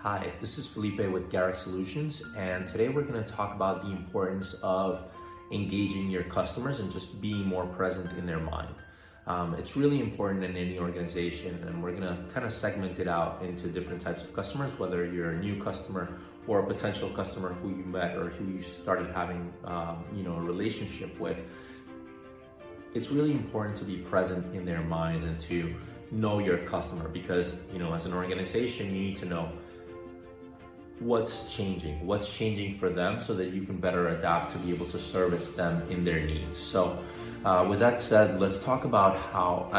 Hi, this is Felipe with Garrick Solutions, and today we're going to talk about the importance of engaging your customers and just being more present in their mind. It's really important in any organization, and we're going to kind of segment it out into different types of customers, whether you're a new customer or a potential customer who you met or who you started having a relationship with. It's really important to be present in their minds and to know your customer because, as an organization, you need to know what's changing for them so that you can better adapt to be able to service them in their needs. So with that said, let's talk about how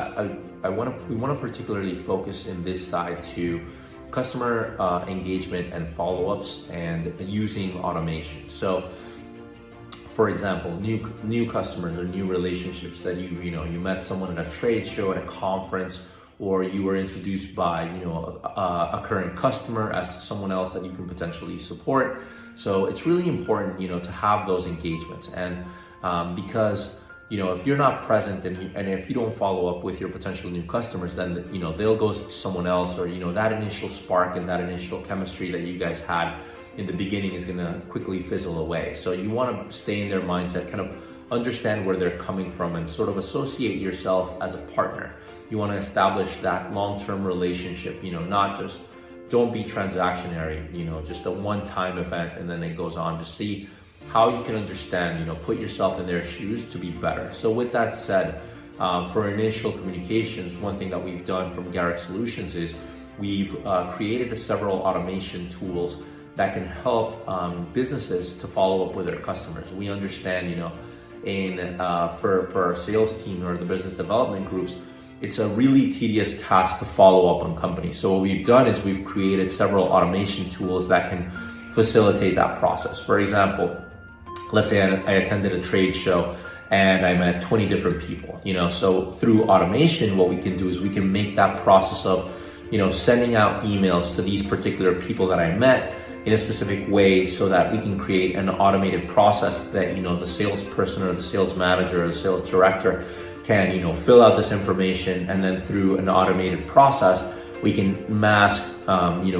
we want to particularly focus in this side to customer engagement and follow-ups and using automation. So for example, new customers or new relationships that you met someone at a trade show, at a conference, or you were introduced by a current customer as someone else that you can potentially support. So it's really important to have those engagements, and because if you're not present and if you don't follow up with your potential new customers, then they'll go to someone else, or that initial spark and that initial chemistry that you guys had in the beginning is going to quickly fizzle away. So you want to stay in their mindset, kind of understand where they're coming from, and sort of associate yourself as a partner. You want to establish that long-term relationship, not just, don't be transactionary, just a one-time event and then it goes on. Just see how you can understand, put yourself in their shoes to be better. So with that said, for initial communications, one thing that we've done from Garrick Solutions is we've created several automation tools that can help businesses to follow up with their customers. We understand, for our sales team or the business development groups, it's a really tedious task to follow up on companies. So what we've done is we've created several automation tools that can facilitate that process. For example, let's say I attended a trade show and I met 20 different people, so through automation, what we can do is we can make that process of, sending out emails to these particular people that I met in a specific way so that we can create an automated process that, the salesperson or the sales manager or the sales director can, fill out this information, and then through an automated process, we can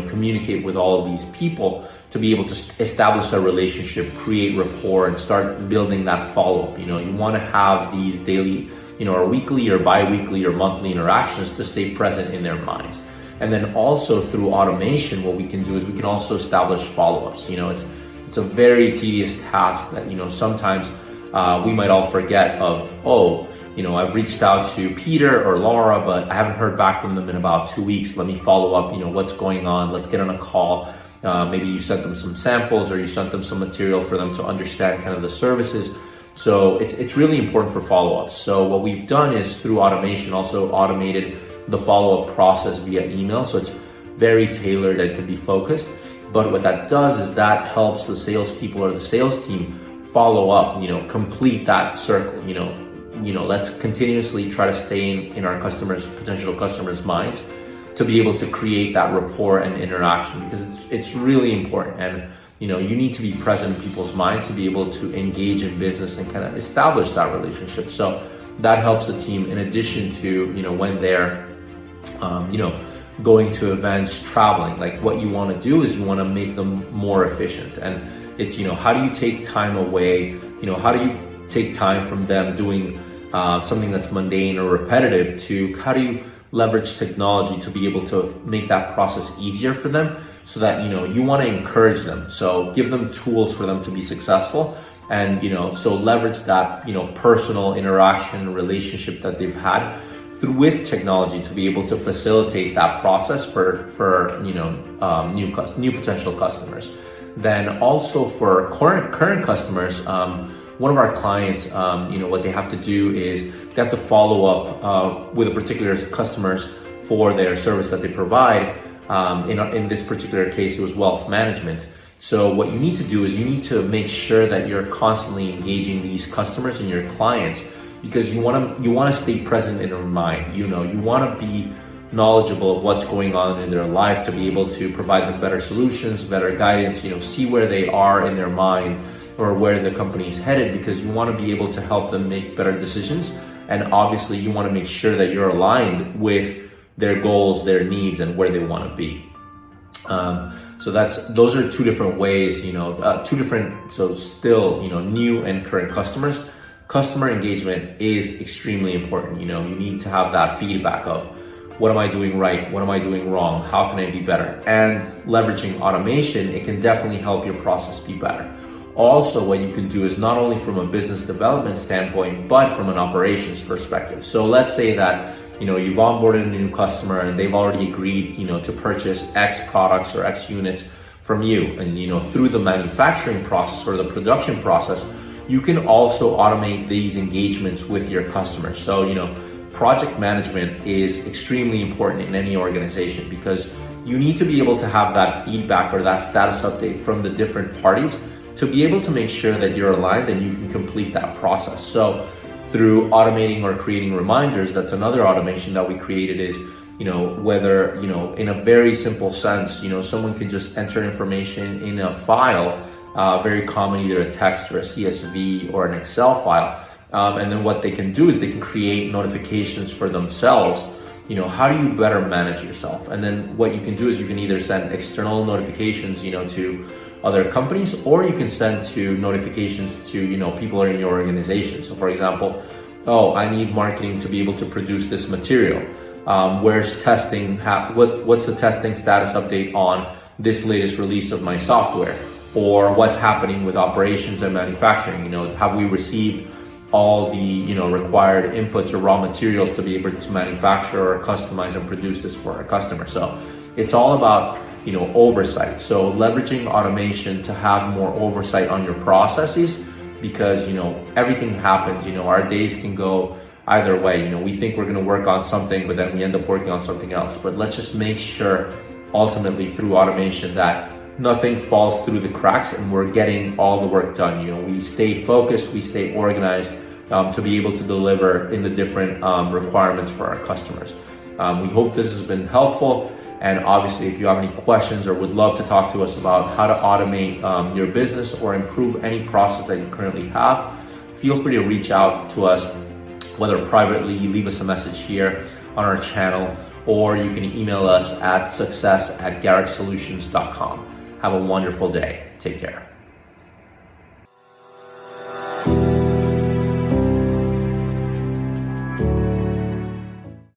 communicate with all of these people to be able to establish a relationship, create rapport, and start building that follow-up. You want to have these daily, or weekly or bi-weekly or monthly interactions to stay present in their minds. And then also through automation, what we can do is we can also establish follow-ups. It's a very tedious task that, sometimes we might all forget of, I've reached out to Peter or Laura, but I haven't heard back from them in about 2 weeks. Let me follow up, what's going on? Let's get on a call. Maybe you sent them some samples or you sent them some material for them to understand kind of the services. So it's really important for follow-ups. So what we've done is through automation, also automated the follow-up process via email. So it's very tailored and can be focused. But what that does is that helps the salespeople or the sales team follow up, complete that circle, let's continuously try to stay in our potential customers' minds to be able to create that rapport and interaction, because it's really important. And, you need to be present in people's minds to be able to engage in business and kind of establish that relationship. So that helps the team, in addition to, when they're, going to events, traveling. Like, what you want to do is you want to make them more efficient. And it's, how do you take time away? How do you take time from them doing something that's mundane or repetitive to how do you leverage technology to be able to make that process easier for them, so that, you want to encourage them. So give them tools for them to be successful, and, so leverage that, personal interaction relationship that they've had with technology to be able to facilitate that process for new potential customers. Then also for current customers, one of our clients, what they have to do is they have to follow up with a particular customers for their service that they provide. In this particular case, it was wealth management. So what you need to do is you need to make sure that you're constantly engaging these customers and your clients, because you want to stay present in their mind. You want to be knowledgeable of what's going on in their life to be able to provide them better solutions, better guidance, see where they are in their mind or where the company is headed, because you want to be able to help them make better decisions. And obviously you want to make sure that you're aligned with their goals, their needs, and where they want to be. So those are two different ways, so still, new and current customers. Customer engagement is extremely important. You need to have that feedback of what am I doing right? What am I doing wrong? How can I be better? And leveraging automation, it can definitely help your process be better. Also, what you can do is not only from a business development standpoint, but from an operations perspective. So let's say that you've onboarded a new customer and they've already agreed, to purchase X products or X units from you. And, through the manufacturing process or the production process, you can also automate these engagements with your customers. So, project management is extremely important in any organization because you need to be able to have that feedback or that status update from the different parties to be able to make sure that you're aligned and you can complete that process. So through automating or creating reminders, that's another automation that we created is, whether, in a very simple sense, someone can just enter information in a file, very common, either a text or a CSV or an Excel file. And then what they can do is they can create notifications for themselves. How do you better manage yourself? And then what you can do is you can either send external notifications, to other companies, or you can send to notifications to, people in your organization. So for example, I need marketing to be able to produce this material. Where's testing? What's the testing status update on this latest release of my software? Or what's happening with operations and manufacturing? Have we received all the required inputs or raw materials to be able to manufacture or customize and produce this for our customers? So it's all about oversight. So leveraging automation to have more oversight on your processes, because everything happens. Our days can go either way. We think we're going to work on something, but then we end up working on something else. But let's just make sure ultimately through automation that nothing falls through the cracks and we're getting all the work done. We stay focused, we stay organized to be able to deliver in the different requirements for our customers. We hope this has been helpful. And obviously, if you have any questions or would love to talk to us about how to automate your business or improve any process that you currently have, feel free to reach out to us, whether privately, leave us a message here on our channel, or you can email us at success@garricksolutions.com. Have a wonderful day. Take care.